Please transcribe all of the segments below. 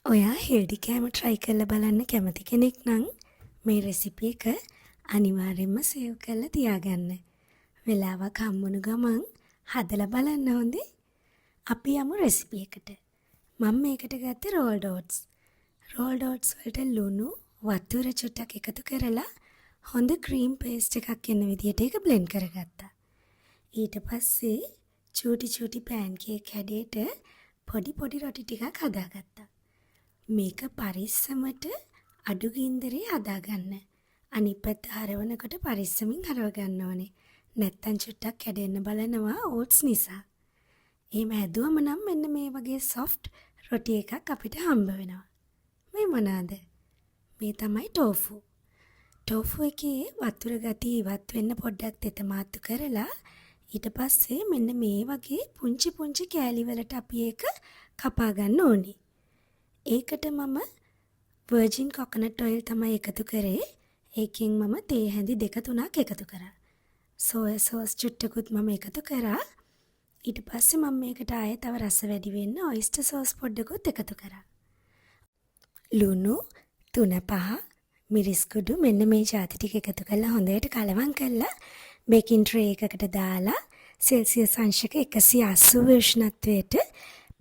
ඔයා හෙල්දි කෑම try කරලා බලන්න කැමති කෙනෙක් නම් මේ රෙසිපි එක අනිවාර්යෙන්ම සේව් කරලා තියාගන්න. වෙලාවක් හම්බුණු ගමන් හදලා බලන්න හොඳේ. අපි යමු රෙසිපි එකට. මම මේකට ගත්තේ rolled oats. rolled oats වලට ලුණු වතුර චුට්ටක් එකතු කරලා හොඳ ක්‍රීම් පේස්ට් එකක් එන්න විදියට ඒක බ්ලෙන්ඩ් කරගත්තා. ඊට පස්සේ චූටි පෑන්කේක් හැඩයට පොඩි රොටි ටිකක් හදාගත්තා. මේක පරිස්සමට අඩු ගින්දරේ හදාගන්න. අනිත් පැත්ත හරවනකොට පරිස්සමින් හරව ගන්න ඕනේ. නැත්තම් චුට්ටක් කැඩෙන්න බලනවා ඕට්ස් නිසා. එහෙම හැදුවම නම් මෙන්න මේ වගේ soft රොටි එකක් අපිට හම්බ වෙනවා. මේ මොනවාද? මේ තමයි tofu. tofu එකේ වතුර ගතිය ඉවත් වෙන්න පොඩ්ඩක් තෙතමාතු කරලා ඊට පස්සේ මෙන්න මේ වගේ පුංචි කෑලි වලට අපි ඒක කපා ගන්න ඕනේ. ඒකට මම virgin coconut oil තමයි එකතු කරේ. ඒකෙන් මම තේ හැඳි 2-3ක් එකතු කරා. soya sauce චුට්ටකුත් මම එකතු කරා. ඊට පස්සේ මම මේකට ආයෙ තව රස වැඩි වෙන්න oyster sauce පොඩ්ඩකුත් එකතු කරා. ලුණු 3-5 මිරිස් කුඩු මෙන්න මේ જાති ටික එකතු කරලා හොඳට කලවම් කරලා බේකින් ට්‍රේ එකකට දාලා සෙල්සියස් අංශක 180 උෂ්ණත්වයට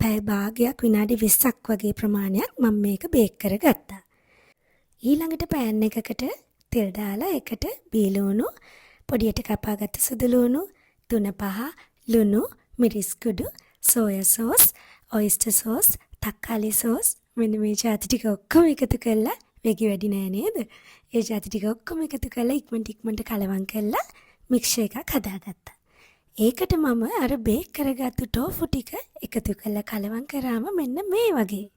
පැය භාගයක් විනාඩි 20ක් වගේ ප්‍රමාණයක් මම මේක බේක් කරගත්තා. ඊළඟට පෑන් එකකට තෙල් දාලා ඒකට බීලුණු පොඩියට කපාගත්ත සුදු ලුණු 3-5 ලුණු මිරිස් කුඩු සෝයා සෝස් ඔයිස්ටර් සෝස් තක්කාලි සෝස් මෙන්න මේ જાති ටික ඔක්කොම එකතු කරලා වේගි වැඩි නෑ නේද? ඒ જાති ටික ඔක්කොම එකතු කරලා ඉක්මනට කලවම් කරලා මික්ස්චර් එකක් හදාගත්තා. ඒකට මම අර බේක් කරගත්තු ටෝෆු ටික එකතු කරලා කලවම් කරාම මෙන්න මේ වගේ.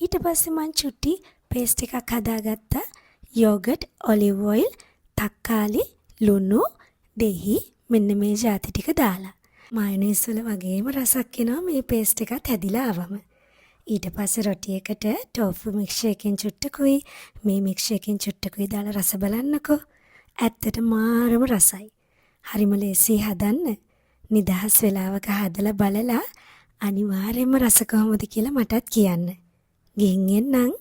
ඊට පස්සේ මං චුට්ටි පේස්ට් එකක් හදාගත්තා. යෝගට්, ඔලිව් ඔයිල්, තක්කාලි, ලුණු, දෙහි මෙන්න මේ જાති ටික දාලා. මයොනයිස් වල වගේම රසක් එනවා මේ පේස්ට් එකත් හැදිලා ආවම. ඊට පස්සේ රොටි එකට ටෝෆු මික්ස්චර් එකෙන් චුට්ටකුයි මේ මික්ස්චර් එකෙන් චුට්ටකුයි දාලා රස බලන්නකෝ. ඇත්තට මාරම රසයි. හරිම ලේසි හදන්න. නිදහස් වෙලාවක හදලා බලලා අනිවාර්යයෙන්ම රස කොහොමද කියලා මටත් කියන්න. ගිහින් එන්නම්.